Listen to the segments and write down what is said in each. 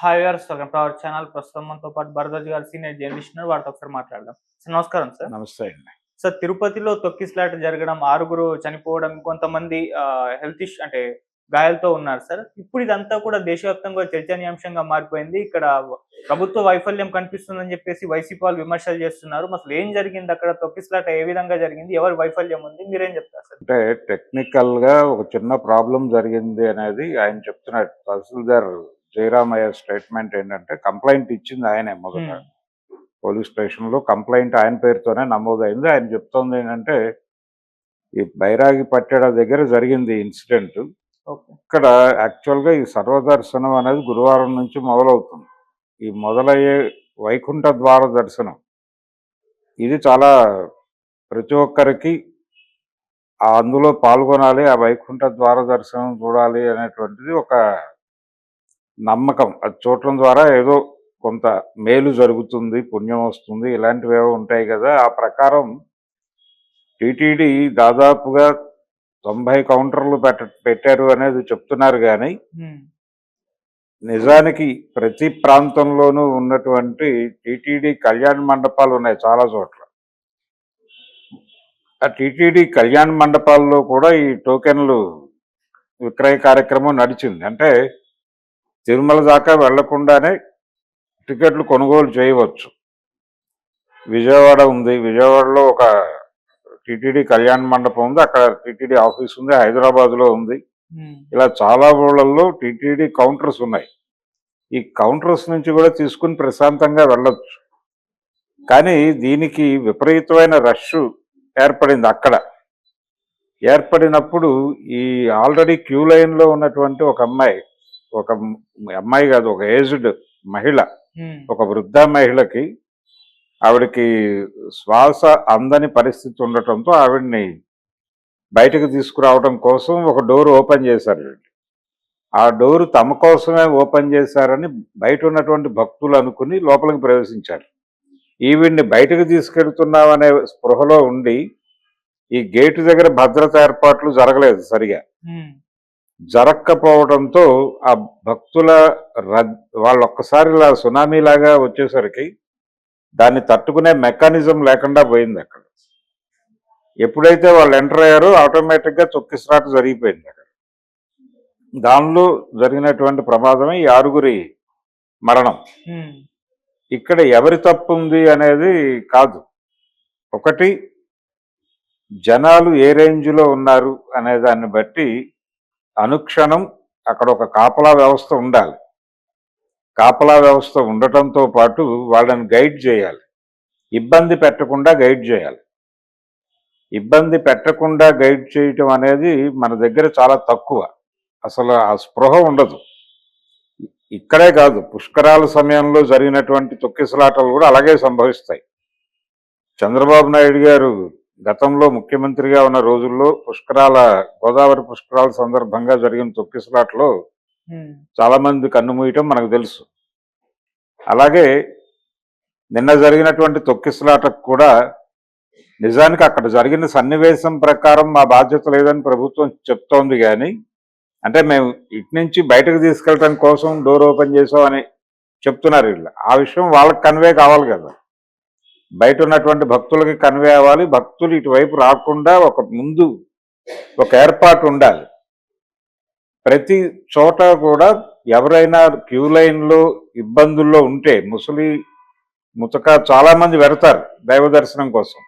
Hi viewers, welcome to our channel. ప్రస్తుతం మనతో పాటు భరద్వాజ్ గారు సీనియర్ జర్నలిస్ట్ ఉన్నారు. వారితో ఒకసారి మాట్లాడదాం. సార్ నమస్కారం సార్. నమస్తే అండి. సార్, తిరుపతిలో తొక్కిసలాట జరగడం, 6 చనిపోవడం, కొంతమంది హెల్త్ ఇష్యూ అంటే గాయాలతో ఉన్నారు సార్. ఇప్పుడు ఇదంతా కూడా దేశవ్యాప్తంగా చర్చనీయాంశంగా మారిపోయింది. ఇక్కడ ప్రభుత్వ వైఫల్యం కనిపిస్తుందని చెప్పేసి వైసీపీ వాళ్ళు విమర్శలు చేస్తున్నారు. అసలు ఏం జరిగింది అక్కడ? తొక్కిసలాట ఏ విధంగా జరిగింది? ఎవరి వైఫల్యం ఉంది? మీరేం చెప్తారు సార్? అంటే టెక్నికల్‌గా ఒక చిన్న ప్రాబ్లమ్ జరిగింది అనేది ఆయన చెప్తున్నాడు. తహసీల్దార్ జయరామయ్య స్టేట్మెంట్ ఏంటంటే కంప్లెయింట్ ఇచ్చింది ఆయనే మొదట. పోలీస్ స్టేషన్‌లో కంప్లెయింట్ ఆయన పేరుతోనే నమోదైంది. ఆయన చెప్తోంది ఏంటంటే ఈ బైరాగి పట్టెడ దగ్గర జరిగింది ఇన్సిడెంట్. ఓకే. ఇక్కడ యాక్చువల్‌గా ఈ సర్వదర్శనం అనేది గురువారం నుంచి మొదలవుతుంది. ఈ మొదలయ్యే వైకుంఠ ద్వార దర్శనం ఇది చాలా ప్రతి ఒక్కరికి అందులో పాల్గొనాలి, ఆ వైకుంఠ ద్వార దర్శనం చూడాలి అనేటువంటిది ఒక నమ్మకం. అది చూడటం ద్వారా ఏదో కొంత మేలు జరుగుతుంది, పుణ్యం వస్తుంది, ఇలాంటివేవో ఉంటాయి కదా! ఆ ప్రకారం టీటీడీ దాదాపుగా 90 కౌంటర్లు పెట్టారు అనేది చెప్తున్నారు గానీ, నిజానికి ప్రతి ప్రాంతంలోనూ ఉన్నటువంటి టీటీడీ కళ్యాణ మండపాలు ఉన్నాయి చాలా చోట్ల. ఆ టీటీడీ కళ్యాణ మండపాల్లో కూడా ఈ టోకెన్లు విక్రయ కార్యక్రమం నడిచింది. అంటే తిరుమల దాకా వెళ్లకుండానే టికెట్లు కొనుగోలు చేయవచ్చు. విజయవాడ ఉంది, విజయవాడలో ఒక టీటీడీ కళ్యాణ మండపం ఉంది, అక్కడ టీటీడీ ఆఫీస్ ఉంది, హైదరాబాద్లో ఉంది. ఇలా చాలా ఊళ్ళల్లో టీటీడీ కౌంటర్స్ ఉన్నాయి. ఈ కౌంటర్స్ నుంచి కూడా తీసుకుని ప్రశాంతంగా వెళ్ళొచ్చు. కానీ దీనికి విపరీతమైన రష్ ఏర్పడింది అక్కడ. ఏర్పడినప్పుడు ఈ ఆల్రెడీ క్యూ లైన్లో ఉన్నటువంటి ఒక అమ్మాయి కాదు, ఒక ఏజ్డ్ మహిళ, ఒక వృద్ధ మహిళకి ఆవిడకి శ్వాస అందని పరిస్థితి ఉండటంతో ఆవిడ్ని బయటకు తీసుకురావడం కోసం ఒక డోర్ ఓపెన్ చేశారు. ఆ డోరు తమ కోసమే ఓపెన్ చేశారని బయట ఉన్నటువంటి భక్తులు అనుకుని లోపలికి ప్రవేశించారు. ఈవిడ్ని బయటకు తీసుకెళ్తున్నామనే స్పృహలో ఉండి ఈ గేటు దగ్గర భద్రత ఏర్పాట్లు జరగలేదు సరిగా. జరగకపోవడంతో ఆ భక్తుల వాళ్ళు ఒక్కసారి ఇలా సునామీ లాగా వచ్చేసరికి దాన్ని తట్టుకునే మెకానిజం లేకుండా పోయింది అక్కడ. ఎప్పుడైతే వాళ్ళు ఎంటర్ అయ్యారో ఆటోమేటిక్గా తొక్కిసలాట జరిగిపోయింది అక్కడ. దానిలో జరిగినటువంటి ప్రమాదమే ఈ 6 మరణం. ఇక్కడ ఎవరి తప్పు ఉంది అనేది కాదు. ఒకటి, జనాలు ఏ రేంజ్లో ఉన్నారు అనే దాన్ని బట్టి అనుక్షణం అక్కడ ఒక కాపలా వ్యవస్థ ఉండాలి. కాపలా వ్యవస్థ ఉండటంతో పాటు వాళ్ళని గైడ్ చేయాలి, ఇబ్బంది పెట్టకుండా గైడ్ చేయాలి. ఇబ్బంది పెట్టకుండా గైడ్ చేయటం అనేది మన దగ్గర చాలా తక్కువ. అసలు ఆ స్పృహ ఉండదు. ఇక్కడే కాదు, పుష్కరాల సమయంలో జరిగినటువంటి తొక్కిసలాటలు కూడా అలాగే సంభవిస్తాయి. చంద్రబాబు నాయుడు గారు గతంలో ముఖ్యమంత్రిగా ఉన్న రోజుల్లో గోదావరి పుష్కరాల సందర్భంగా జరిగిన తొక్కిసలాటలో చాలా మంది కన్నుమూయటం మనకు తెలుసు. అలాగే నిన్న జరిగినటువంటి తొక్కిసలాటకు కూడా నిజానికి అక్కడ జరిగిన సన్నివేశం ప్రకారం మా బాధ్యత లేదని ప్రభుత్వం చెప్తోంది. కానీ అంటే మేము ఇటు నుంచి బయటకు తీసుకెళ్ళటం కోసం డోర్ ఓపెన్ చేసామని చెప్తున్నారు వీళ్ళు. ఆ విషయం వాళ్ళకి కన్వే కావాలి కదా, బయట ఉన్నటువంటి భక్తులకి కన్వే అవ్వాలి. భక్తులు ఇటువైపు రాకుండా ముందు ఒక ఏర్పాటు ఉండాలి. ప్రతి చోట కూడా ఎవరైనా క్యూ లైన్లో ఇబ్బందుల్లో ఉంటే ముతక చాలా మంది వెడతారు దైవ దర్శనం కోసం.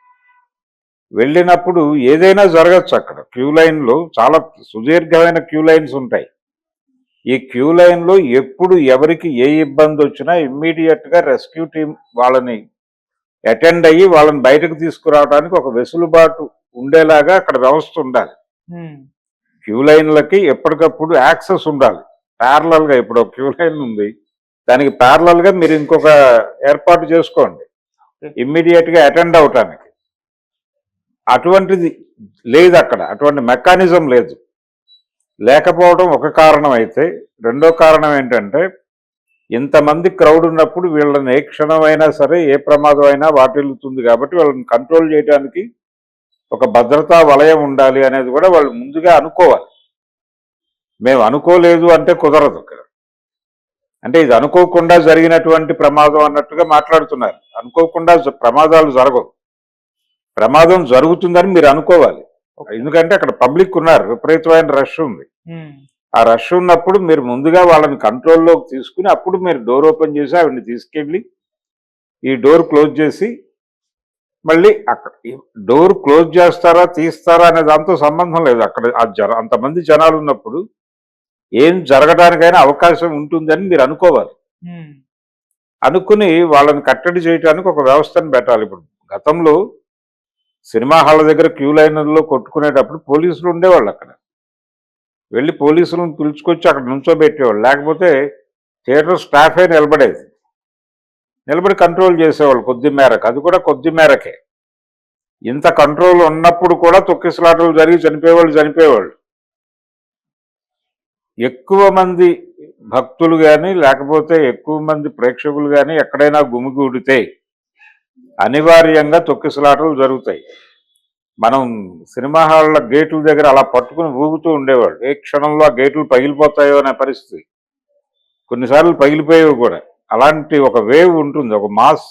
వెళ్ళినప్పుడు ఏదైనా జరగచ్చు. అక్కడ క్యూ లైన్లో చాలా సుదీర్ఘమైన క్యూ లైన్స్ ఉంటాయి. ఈ క్యూ లైన్లో ఎప్పుడు ఎవరికి ఏ ఇబ్బంది వచ్చినా ఇమ్మీడియట్గా రెస్క్యూ టీం వాళ్ళని అటెండ్ అయ్యి వాళ్ళని బయటకు తీసుకురావడానికి ఒక వెసులుబాటు ఉండేలాగా అక్కడ వ్యవస్థ ఉండాలి. క్యూ లైన్లకి ఎప్పటికప్పుడు యాక్సెస్ ఉండాలి. ప్యారలల్గా ఇప్పుడు ఒక క్యూ లైన్ ఉంది, దానికి ప్యారలల్గా మీరు ఇంకొక ఏర్పాటు చేసుకోండి ఇమ్మీడియట్గా అటెండ్ అవటానికి. అటువంటిది లేదు అక్కడ, అటువంటి మెకానిజం లేదు. లేకపోవడం ఒక కారణం అయితే, రెండో కారణం ఏంటంటే ఇంతమంది క్రౌడ్ ఉన్నప్పుడు వీళ్ళని ఏ క్షణమైనా సరే ఏ ప్రమాదం అయినా వాటిల్లుతుంది. కాబట్టి వాళ్ళని కంట్రోల్ చేయడానికి ఒక భద్రతా వలయం ఉండాలి అనేది కూడా వాళ్ళు ముందుగా అనుకోవాలి. మేము అనుకోలేదు అంటే కుదరదు. అంటే ఇది అనుకోకుండా జరిగినటువంటి ప్రమాదం అన్నట్టుగా మాట్లాడుతున్నారు. అనుకోకుండా ప్రమాదాలు జరగవు. ప్రమాదం జరుగుతుందని మీరు అనుకోవాలి. ఎందుకంటే అక్కడ పబ్లిక్ ఉన్నారు, విపరీతమైన రష్ ఉంది. ఆ రష్ ఉన్నప్పుడు మీరు ముందుగా వాళ్ళని కంట్రోల్లోకి తీసుకుని అప్పుడు మీరు డోర్ ఓపెన్ చేసి ఆవిడని తీసుకెళ్ళి ఈ డోర్ క్లోజ్ చేసి మళ్ళీ అక్కడ డోర్ క్లోజ్ చేస్తారా తీస్తారా అనే దాంతో సంబంధం లేదు. అక్కడ అంతమంది జనాలు ఉన్నప్పుడు ఏం జరగడానికైనా అవకాశం ఉంటుందని మీరు అనుకోవాలి. అనుకుని వాళ్ళని కట్టడి చేయడానికి ఒక వ్యవస్థను పెట్టాలి. ఇప్పుడు గతంలో సినిమా హాళ్ళ దగ్గర క్యూ లైన్లో కొట్టుకునేటప్పుడు పోలీసులు ఉండేవాళ్ళు. అక్కడ వెళ్ళి పోలీసులను పిలుచుకొచ్చి అక్కడ నుంచోబెట్టేవాళ్ళు. లేకపోతే థియేటర్ స్టాఫే నిలబడేది. నిలబడి కంట్రోల్ చేసేవాళ్ళు కొద్ది మేరకు. అది కూడా కొద్ది మేరకే. ఇంత కంట్రోల్ ఉన్నప్పుడు కూడా తొక్కిసలాటలు జరిగి చనిపోయేవాళ్ళు. ఎక్కువ మంది భక్తులు కానీ లేకపోతే ఎక్కువ మంది ప్రేక్షకులు కానీ ఎక్కడైనా గుమిగూడితే అనివార్యంగా తొక్కిసలాటలు జరుగుతాయి. మనం సినిమా హాళ్ళ గేట్ల దగ్గర అలా పట్టుకుని ఊగుతూ ఉండేవాళ్ళు. ఏ క్షణంలో ఆ గేట్లు పగిలిపోతాయో అనే పరిస్థితి. కొన్నిసార్లు పగిలిపోయేవి కూడా. అలాంటి ఒక వేవ్ ఉంటుంది, ఒక మాస్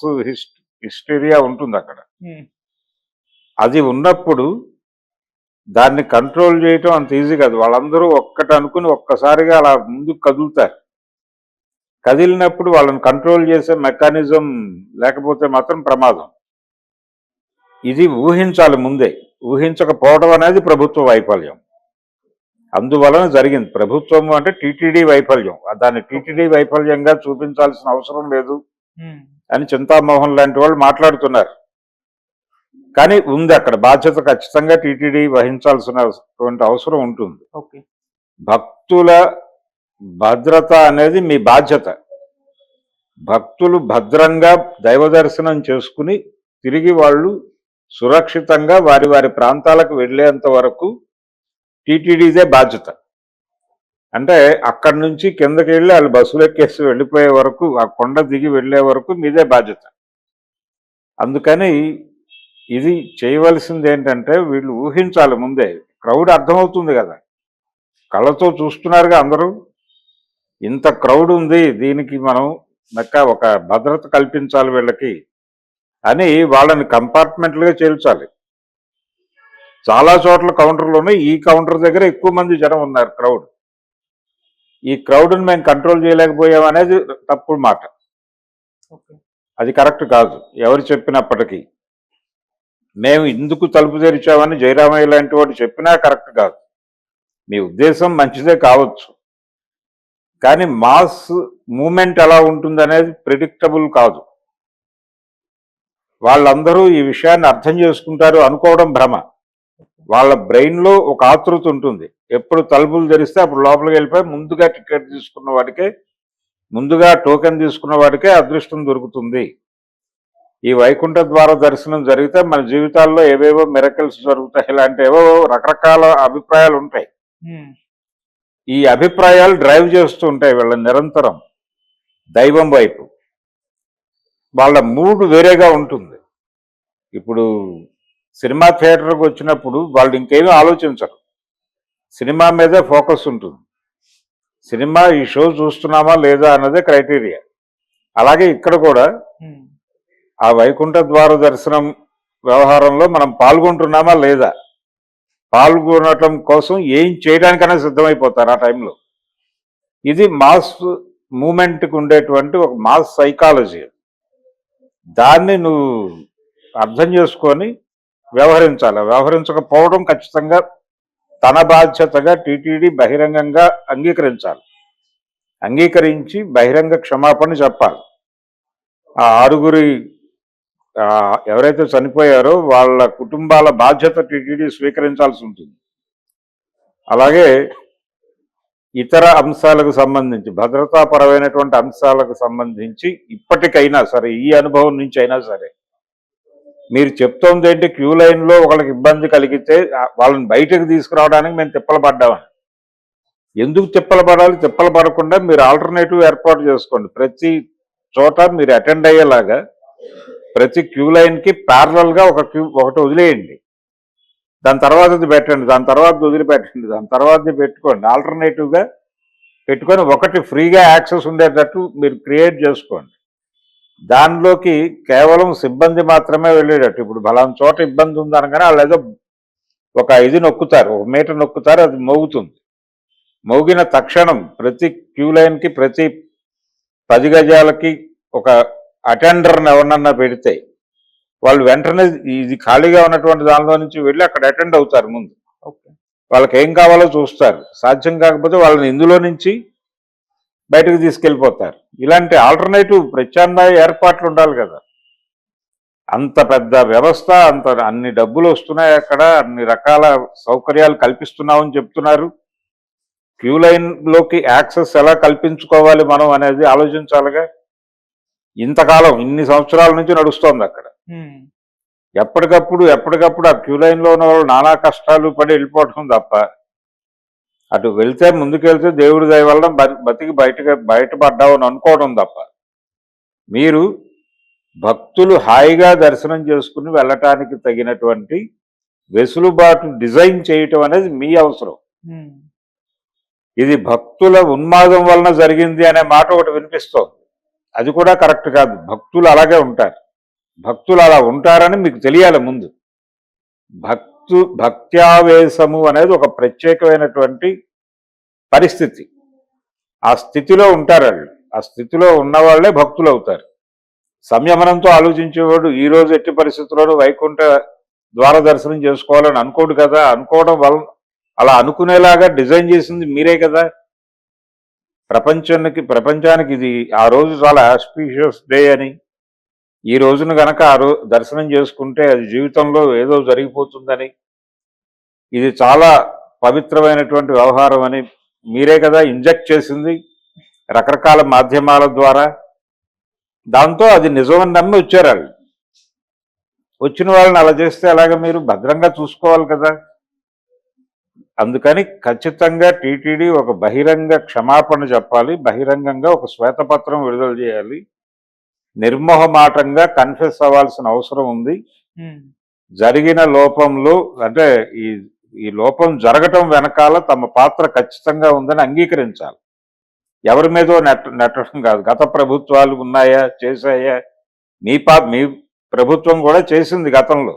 హిస్టీరియా ఉంటుంది అక్కడ. అది ఉన్నప్పుడు దాన్ని కంట్రోల్ చేయటం అంత ఈజీ కాదు. వాళ్ళందరూ ఒక్కటి అనుకుని ఒక్కసారిగా అలా ముందుకు కదులుతారు. కదిలినప్పుడు వాళ్ళని కంట్రోల్ చేసే మెకానిజం లేకపోతే మాత్రం ప్రమాదం. ఇది ఊహించాలి ముందే. ఊహించకపోవడం అనేది ప్రభుత్వ వైఫల్యం. అందువలన జరిగింది. ప్రభుత్వం అంటే టీటీడీ వైఫల్యం. దాన్ని టీటీడీ వైఫల్యంగా చూపించాల్సిన అవసరం లేదు అని చింతామోహన్ లాంటి వాళ్ళు మాట్లాడుతున్నారు. కానీ ఉంది అక్కడ బాధ్యత ఖచ్చితంగా టీటీడీ వహించాల్సినటువంటి అవసరం ఉంటుంది. భక్తుల భద్రత అనేది మీ బాధ్యత. భక్తులు భద్రంగా దైవ దర్శనం చేసుకుని తిరిగి వాళ్ళు సురక్షితంగా వారి వారి ప్రాంతాలకు వెళ్ళేంత వరకు టీటీడీదే బాధ్యత. అంటే అక్కడి నుంచి కిందకి వెళ్ళి వాళ్ళు బస్సులు ఎక్కేసి వెళ్ళిపోయే వరకు, ఆ కొండ దిగి వెళ్ళే వరకు మీదే బాధ్యత. అందుకని ఇది చేయవలసింది ఏంటంటే వీళ్ళు ఊహించాలి ముందే. క్రౌడ్ అర్థమవుతుంది కదా, కళ్ళతో చూస్తున్నారుగా అందరూ. ఇంత క్రౌడ్ ఉంది, దీనికి మనం ఒక భద్రత కల్పించాలి వీళ్ళకి అని వాళ్ళని కంపార్ట్మెంట్లుగా చేర్చాలి. చాలా చోట్ల కౌంటర్లోనే ఈ కౌంటర్ దగ్గర ఎక్కువ మంది జనం ఉన్నారు, క్రౌడ్. ఈ క్రౌడ్ని మేము కంట్రోల్ చేయలేకపోయాం అనేది తప్పుడు మాట. అది కరెక్ట్ కాదు ఎవరు చెప్పినప్పటికీ. మేము ఇందుకు తలుపు తెరిచామని జయరామయ్య లాంటి వాడు చెప్పినా కరెక్ట్ కాదు. మీ ఉద్దేశం మంచిదే కావచ్చు, కానీ మాస్ మూమెంట్ ఎలా ఉంటుందనేది ప్రిడిక్టబుల్ కాదు. వాళ్ళందరూ ఈ విషయాన్ని అర్థం చేసుకుంటారు అనుకోవడం భ్రమ. వాళ్ళ బ్రెయిన్లో ఒక ఆతృత ఉంటుంది. ఎప్పుడు తలుపులు తెరిస్తే అప్పుడు లోపలికి వెళ్ళిపోయి ముందుగా టికెట్ తీసుకున్న వాడికే, ముందుగా టోకెన్ తీసుకున్న వాడికే అదృష్టం దొరుకుతుంది. ఈ వైకుంఠ ద్వార దర్శనం జరిగితే మన జీవితాల్లో ఏవేవో మిరకల్స్ జరుగుతాయి, ఇలాంటి ఏవో రకరకాల అభిప్రాయాలు ఉంటాయి. ఈ అభిప్రాయాలు డ్రైవ్ చేస్తూ ఉంటాయి వీళ్ళని నిరంతరం దైవం వైపు. వాళ్ళ మూడ్ వేరేగా ఉంటుంది. ఇప్పుడు సినిమా థియేటర్కి వచ్చినప్పుడు వాళ్ళు ఇంకేమీ ఆలోచించరు, సినిమా మీదే ఫోకస్ ఉంటుంది. సినిమా ఈ షో చూస్తున్నామా లేదా అన్నదే క్రైటీరియా. అలాగే ఇక్కడ కూడా ఆ వైకుంఠ ద్వార దర్శనం వ్యవహారంలో మనం పాల్గొంటున్నామా లేదా, పాల్గొనటం కోసం ఏం చేయడానికైనా సిద్ధమైపోతారు ఆ టైంలో. ఇది మాస్ మూమెంట్కి ఉండేటువంటి ఒక మాస్ సైకాలజీ. దాన్ని నువ్వు అర్థం చేసుకొని వ్యవహరించాలి. వ్యవహరించకపోవడం ఖచ్చితంగా తన బాధ్యతగా టీటీడీ బహిరంగంగా అంగీకరించాలి. అంగీకరించి బహిరంగ క్షమాపణ చెప్పాలి. ఆ 6 ఎవరైతే చనిపోయారో వాళ్ళ కుటుంబాల బాధ్యత టీటీడీ స్వీకరించాల్సి ఉంటుంది. అలాగే ఇతర అంశాలకు సంబంధించి, భద్రతాపరమైనటువంటి అంశాలకు సంబంధించి ఇప్పటికైనా సరే, ఈ అనుభవం నుంచి అయినా సరే, మీరు చెప్తోంది ఏంటి, క్యూ లైన్లో ఒకళ్ళకి ఇబ్బంది కలిగితే వాళ్ళని బయటకు తీసుకురావడానికి మేము తిప్పలు పడ్డామని. ఎందుకు తిప్పలు పడాలి? తిప్పలు పడకుండా మీరు ఆల్టర్నేటివ్ ఏర్పాటు చేసుకోండి. ప్రతి చోట మీరు అటెండ్ అయ్యేలాగా ప్రతి క్యూ లైన్కి ప్యారలల్గా ఒకటి వదిలేయండి. దాని తర్వాతది పెట్టండి, దాని తర్వాత వదిలిపెట్టండి, దాని తర్వాతది పెట్టుకోండి. ఆల్టర్నేటివ్గా పెట్టుకొని ఒకటి ఫ్రీగా యాక్సెస్ ఉండేటట్టు మీరు క్రియేట్ చేసుకోండి. దానిలోకి కేవలం సిబ్బంది మాత్రమే వెళ్ళేటట్టు. ఇప్పుడు బలానా చోట ఇబ్బంది ఉందనగానే వాళ్ళు ఏదో ఒక ఇది నొక్కుతారు, ఒక మీటర్ నొక్కుతారు, అది మోగుతుంది. మోగిన తక్షణం ప్రతి క్యూ లైన్కి ప్రతి 10 గజాలకి ఒక అటెండర్ని ఎవరినన్నా పెడితే వాళ్ళు వెంటనే ఇది ఖాళీగా ఉన్నటువంటి దానిలో నుంచి వెళ్ళి అక్కడ అటెండ్ అవుతారు ముందు. ఓకే. వాళ్ళకి ఏం కావాలో చూస్తారు. సాధ్యం కాకపోతే వాళ్ళని ఇందులో నుంచి బయటకు తీసుకెళ్ళిపోతారు. ఇలాంటి ఆల్టర్నేటివ్ ప్రత్యామ్నాయ ఏర్పాట్లు ఉండాలి కదా. అంత పెద్ద వ్యవస్థ, అన్ని డబ్బులు వస్తున్నాయి, అక్కడ అన్ని రకాల సౌకర్యాలు కల్పిస్తున్నామని చెప్తున్నారు. క్యూ లైన్లోకి యాక్సెస్ ఎలా కల్పించుకోవాలి మనం అనేది ఆలోచించాలిగా. ఇంతకాలం ఇన్ని సంవత్సరాల నుంచి నడుస్తోంది అక్కడ. ఎప్పటికప్పుడు ఆ క్యూ లైన్లో ఉన్న వాళ్ళు నానా కష్టాలు పడి వెళ్ళిపోవటం తప్ప, అటు వెళ్తే ముందుకెళ్తే దేవుడి దయ వల్ల బతికి బయటపడ్డామని అనుకోవడం తప్ప, మీరు భక్తులు హాయిగా దర్శనం చేసుకుని వెళ్ళటానికి తగినటువంటి వెసులుబాటు డిజైన్ చేయటం అనేది మీ అవసరం. ఇది భక్తుల ఉన్మాదం వలన జరిగింది అనే మాట ఒకటి వినిపిస్తోంది. అది కూడా కరెక్ట్ కాదు. భక్తులు అలాగే ఉంటారు. భక్తులు అలా ఉంటారని మీకు తెలియాలి ముందు. భక్త్యావేశము అనేది ఒక ప్రత్యేకమైనటువంటి పరిస్థితి. ఆ స్థితిలో ఉంటారు వాళ్ళు. ఆ స్థితిలో ఉన్నవాళ్లే భక్తులు అవుతారు. సంయమనంతో ఆలోచించేవాడు ఈ రోజు ఎట్టి పరిస్థితుల్లోనూ వైకుంఠ ద్వార దర్శనం చేసుకోవాలని అనుకోడు కదా. అనుకోవడం వల్ల అలా అనుకునేలాగా డిజైన్ చేసింది మీరే కదా. ప్రపంచానికి ఇది ఆ రోజు చాలా ఆస్పీషియస్ డే అని, ఈ రోజున గనక దర్శనం చేసుకుంటే అది జీవితంలో ఏదో జరిగిపోతుందని, ఇది చాలా పవిత్రమైనటువంటి వ్యవహారం అని మీరే కదా ఇంజెక్ట్ చేసింది రకరకాల మాధ్యమాల ద్వారా. దాంతో అది నిజమని నమ్మి వచ్చారు వాళ్ళు. వచ్చిన వాళ్ళని అలా చేస్తే అలాగే మీరు భద్రంగా చూసుకోవాలి కదా. అందుకని ఖచ్చితంగా టీటీడీ ఒక బహిరంగ క్షమాపణ చెప్పాలి, బహిరంగంగా ఒక శ్వేతపత్రం విడుదల చేయాలి, నిర్మోహమాటంగా కన్ఫెస్ అవ్వాల్సిన అవసరం ఉంది. జరిగిన లోపంలో అంటే ఈ లోపం జరగటం వెనకాల తమ పాత్ర ఖచ్చితంగా ఉందని అంగీకరించాలి. ఎవరి మీదో నెట్టడం కాదు. గత ప్రభుత్వాలు ఉన్నాయా, చేశాయా? మీ ప్రభుత్వం కూడా చేసింది గతంలో,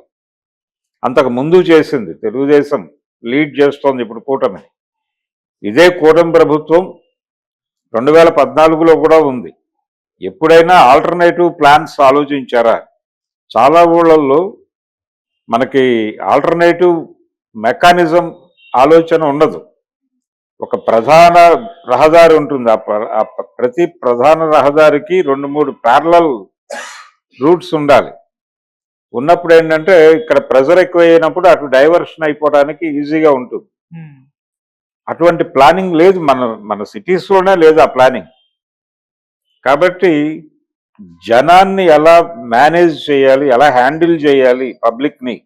అంతకు ముందు చేసింది. తెలుగుదేశం లీడ్ చేస్తోంది ఇప్పుడు కూటమి. ఇదే కూటమి ప్రభుత్వం 2014లో కూడా ఉంది. ఎప్పుడైనా ఆల్టర్నేటివ్ ప్లాన్స్ ఆలోచించారా? చాలా ఊళ్ళల్లో మనకి ఆల్టర్నేటివ్ మెకానిజం ఆలోచన ఉండదు. ఒక ప్రధాన రహదారి ఉంటుంది. ప్రతి ప్రధాన రహదారికి 2-3 ప్యారలల్ రూట్స్ ఉండాలి. ఉన్నప్పుడు ఏంటంటే ఇక్కడ ప్రెజర్ ఎక్కువ అయినప్పుడు అటు డైవర్షన్ అయిపోవడానికి ఈజీగా ఉంటుంది. అటువంటి ప్లానింగ్ లేదు మన సిటీస్లోనే లేదు ఆ ప్లానింగ్. కాబట్టి జనాన్ని ఎలా మేనేజ్ చేయాలి, ఎలా హ్యాండిల్ చేయాలి పబ్లిక్ని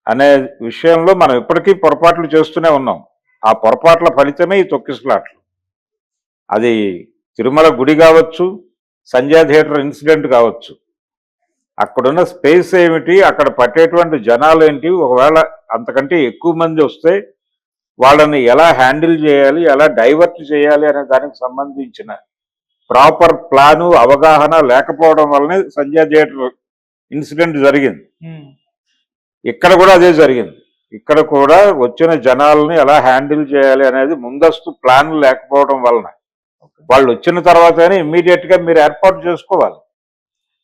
అనే విషయంలో మనం ఇప్పటికీ పొరపాట్లు చేస్తూనే ఉన్నాం. ఆ పొరపాట్ల ఫలితమే ఈ తొక్కిసలాట్లు. అది తిరుమల గుడి కావచ్చు, సంజయ్ థియేటర్ ఇన్సిడెంట్ కావచ్చు. అక్కడున్న స్పేస్ ఏమిటి, అక్కడ పట్టేటువంటి జనాలు ఏంటి, ఒకవేళ అంతకంటే ఎక్కువ మంది వస్తే వాళ్ళని ఎలా హ్యాండిల్ చేయాలి, ఎలా డైవర్ట్ చేయాలి అనే దానికి సంబంధించిన ప్రాపర్ ప్లాను, అవగాహన లేకపోవడం వల్లనే సంజయ్ థియేటర్ ఇన్సిడెంట్ జరిగింది. ఇక్కడ కూడా అదే జరిగింది. ఇక్కడ కూడా వచ్చిన జనాలని ఎలా హ్యాండిల్ చేయాలి అనేది ముందస్తు ప్లాన్ లేకపోవడం వలన వాళ్ళు వచ్చిన తర్వాతనే ఇమ్మీడియట్గా మీరు ఏర్పాటు చేసుకోవాలి,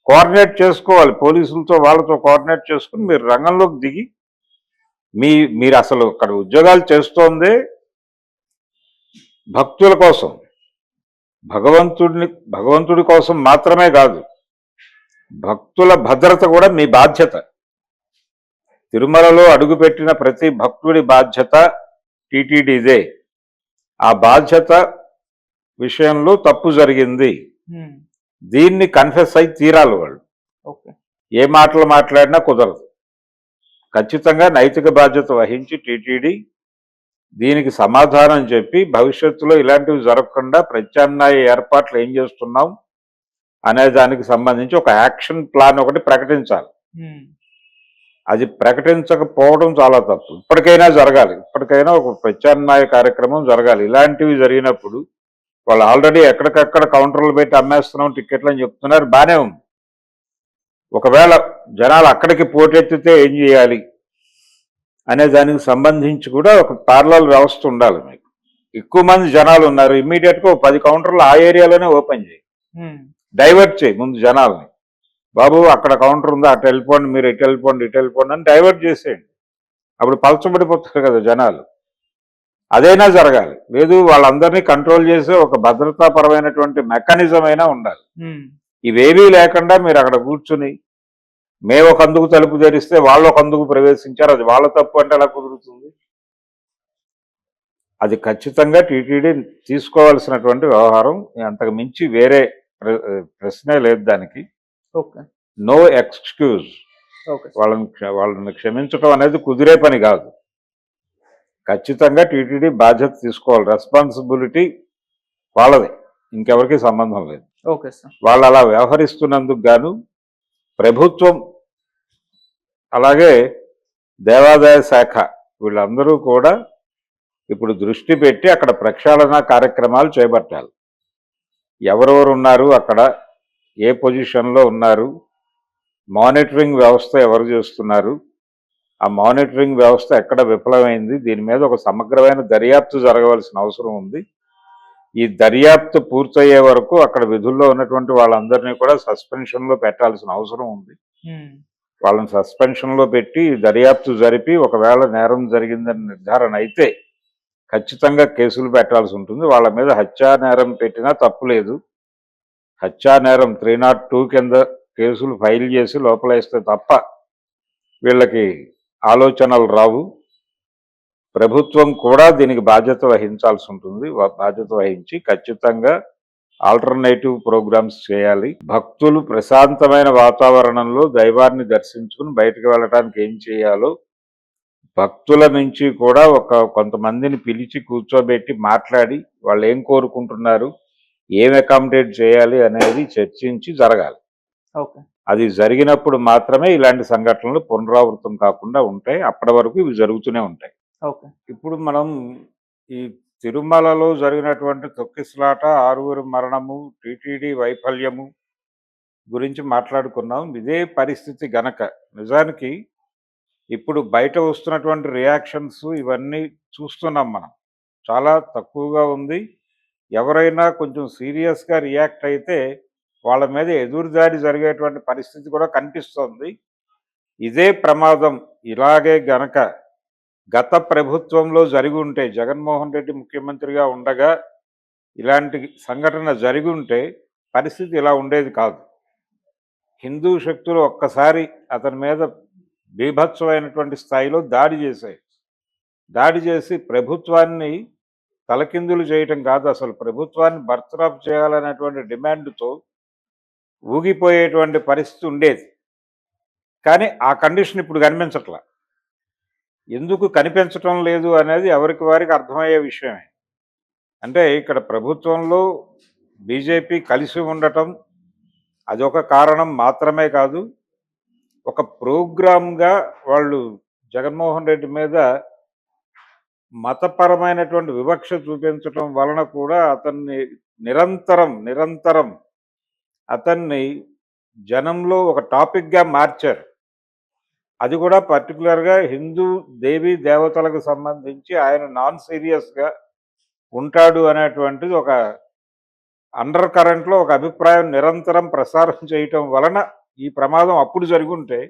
కోఆర్డినేట్ చేసుకోవాలి. పోలీసులతో వాళ్ళతో కోఆర్డినేట్ చేసుకుని మీరు రంగంలోకి దిగి మీరు అసలు అక్కడ ఉద్యోగాలు చేస్తోందే భక్తుల కోసం, భగవంతుడి కోసం మాత్రమే కాదు, భక్తుల భద్రత కూడా మీ బాధ్యత. తిరుమలలో అడుగుపెట్టిన ప్రతి భక్తుడి బాధ్యత టీటీడీదే. ఆ బాధ్యత విషయంలో తప్పు జరిగింది, దీన్ని కన్ఫెస్ అయి తీరాలి వాళ్ళు. ఏ మాటలు మాట్లాడినా కుదరదు. ఖచ్చితంగా నైతిక బాధ్యత వహించి టీటీడీ దీనికి సమాధానం చెప్పి భవిష్యత్తులో ఇలాంటివి జరగకుండా ప్రత్యామ్నాయ ఏర్పాట్లు ఏం చేస్తున్నాం అనే దానికి సంబంధించి ఒక యాక్షన్ ప్లాన్ ఒకటి ప్రకటించాలి. అది ప్రకటించకపోవడం చాలా తప్పు. ఇప్పటికైనా జరగాలి, ఇప్పటికైనా ఒక ప్రత్యామ్నాయ కార్యక్రమం జరగాలి. ఇలాంటివి జరిగినప్పుడు వాళ్ళు ఆల్రెడీ ఎక్కడికక్కడ కౌంటర్లు పెట్టి అమ్మేస్తున్నాం టికెట్లు అని చెప్తున్నారు, బానే ఉంది. ఒకవేళ జనాలు అక్కడికి పోటెత్తితే ఏం చేయాలి అనే దానికి సంబంధించి కూడా ఒక పార్లల్ వ్యవస్థ ఉండాలి. మీకు ఎక్కువ మంది జనాలు ఉన్నారు, ఇమ్మీడియట్ గా 10 కౌంటర్లు ఆ ఏరియాలోనే ఓపెన్ చేయి, డైవర్ట్ చేయి ముందు జనాల్ని. బాబు అక్కడ కౌంటర్ ఉందా, అటు వెళ్ళిపోండి, మీరు ఇటు వెళ్ళిపోండి, ఇటు వెళ్ళిపోండి అని డైవర్ట్ చేసేయండి. అప్పుడు పలచబడిపోతారు కదా జనాలు. అదైనా జరగాలి. లేదు వాళ్ళందరినీ కంట్రోల్ చేసే ఒక భద్రతాపరమైనటువంటి మెకానిజం అయినా ఉండాలి. ఇవేవీ లేకుండా మీరు అక్కడ కూర్చుని మేము ఒక అందుకు తలుపు తెరిస్తే వాళ్ళు ఒక అందుకు ప్రవేశించారు, అది వాళ్ళ తప్పు అంటే ఎలా కుదురుతుంది? అది ఖచ్చితంగా టీటీడీ తీసుకోవాల్సినటువంటి వ్యవహారం. అంతకు మించి వేరే ప్రశ్నే లేదు దానికి. ఓకే. No excuse. ఓకే. వాళ్ళని క్షమించడం అనేది కుదిరే పని కాదు. ఖచ్చితంగా టీటీడీ బాధ్యత తీసుకోవాలి. రెస్పాన్సిబిలిటీ వాళ్ళది, ఇంకెవరికి సంబంధం లేదు. Okay sir. వాళ్ళు అలా వ్యవహరిస్తున్నందుకు గాను ప్రభుత్వం అలాగే దేవాదాయ శాఖ వీళ్ళందరూ కూడా ఇప్పుడు దృష్టి పెట్టి అక్కడ ప్రక్షాళన కార్యక్రమాలు చేపట్టాలి. ఎవరెవరు ఉన్నారు అక్కడ, ఏ పొజిషన్లో ఉన్నారు, మానిటరింగ్ వ్యవస్థ ఎవరు చేస్తున్నారు, ఆ మానిటరింగ్ వ్యవస్థ ఎక్కడ విఫలమైంది, దీని మీద ఒక సమగ్రమైన దర్యాప్తు జరగవలసిన అవసరం ఉంది. ఈ దర్యాప్తు పూర్తయ్యే వరకు అక్కడ విధుల్లో ఉన్నటువంటి వాళ్ళందరినీ కూడా సస్పెన్షన్లో పెట్టాల్సిన అవసరం ఉంది. వాళ్ళని సస్పెన్షన్లో పెట్టి దర్యాప్తు జరిపి ఒకవేళ నేరం జరిగిందని నిర్ధారణ అయితే ఖచ్చితంగా కేసులు పెట్టాల్సి ఉంటుంది. వాళ్ళ మీద హత్యా నేరం పెట్టినా తప్పు లేదు. హత్యా నేరం 302 కింద కేసులు ఫైల్ చేసి లోపలేస్తే తప్ప వీళ్ళకి ఆలోచనలు రావు. ప్రభుత్వం కూడా దీనికి బాధ్యత వహించాల్సి ఉంటుంది. బాధ్యత వహించి ఖచ్చితంగా ఆల్టర్నేటివ్ ప్రోగ్రామ్స్ చేయాలి. భక్తులు ప్రశాంతమైన వాతావరణంలో దైవాన్ని దర్శించుకుని బయటకు వెళ్ళడానికి ఏం చేయాలో భక్తుల నుంచి కూడా కొంతమందిని పిలిచి కూర్చోబెట్టి మాట్లాడి వాళ్ళు ఏం కోరుకుంటున్నారు, ఏం అకామిడేట్ చేయాలి అనేది చర్చించి జరగాలి. ఓకే. అది జరిగినప్పుడు మాత్రమే ఇలాంటి సంఘటనలు పునరావృతం కాకుండా ఉంటాయి. అప్పటి వరకు ఇవి జరుగుతూనే ఉంటాయి. ఓకే. ఇప్పుడు మనం ఈ తిరుమలలో జరిగినటువంటి తొక్కిసలాట, 6 మరణము, టీటీడీ వైఫల్యము గురించి మాట్లాడుకున్నాం. ఇదే పరిస్థితి గనక నిజానికి ఇప్పుడు బయట వస్తున్నటువంటి రియాక్షన్స్ ఇవన్నీ చూస్తున్నాం మనం, చాలా తక్కువగా ఉంది. ఎవరైనా కొంచెం సీరియస్గా రియాక్ట్ అయితే వాళ్ళ మీద ఎదురుదాడి జరిగేటువంటి పరిస్థితి కూడా కనిపిస్తోంది. ఇదే ప్రమాదం ఇలాగే గనక గత ప్రభుత్వంలో జరిగి ఉంటే, జగన్మోహన్ రెడ్డి ముఖ్యమంత్రిగా ఉండగా ఇలాంటి సంఘటన జరిగి ఉంటే పరిస్థితి ఇలా ఉండేది కాదు. హిందూ శక్తులు ఒక్కసారి అతని మీద బీభత్సమైనటువంటి స్థాయిలో దాడి చేసి ప్రభుత్వాన్ని తలకిందులు చేయటం కాదు, అసలు ప్రభుత్వాన్ని బర్తరఫ్ చేయాలనేటువంటి డిమాండ్తో ఊగిపోయేటువంటి పరిస్థితి ఉండేది. కానీ ఆ కండిషన్ ఇప్పుడు కనిపించట్లా. ఎందుకు కనిపించటం లేదు అనేది ఎవరికి వారికి అర్థమయ్యే విషయమే. అంటే ఇక్కడ ప్రభుత్వంలో బీజేపీ కలిసి ఉండటం అదొక కారణం మాత్రమే కాదు, ఒక ప్రోగ్రామ్గా వాళ్ళు జగన్మోహన్ రెడ్డి మీద మతపరమైనటువంటి వివక్ష చూపించటం వలన కూడా అతన్ని నిరంతరం అతన్ని జనంలో ఒక టాపిక్గా మార్చారు. అది కూడా పర్టికులర్గా హిందూ దేవీ దేవతలకు సంబంధించి ఆయన నాన్ సీరియస్గా ఉంటాడు అనేటువంటిది ఒక అండర్ కరెంట్లో ఒక అభిప్రాయం నిరంతరం ప్రసారం చేయటం వలన ఈ ప్రమాదం అప్పుడు జరిగి ఉంటే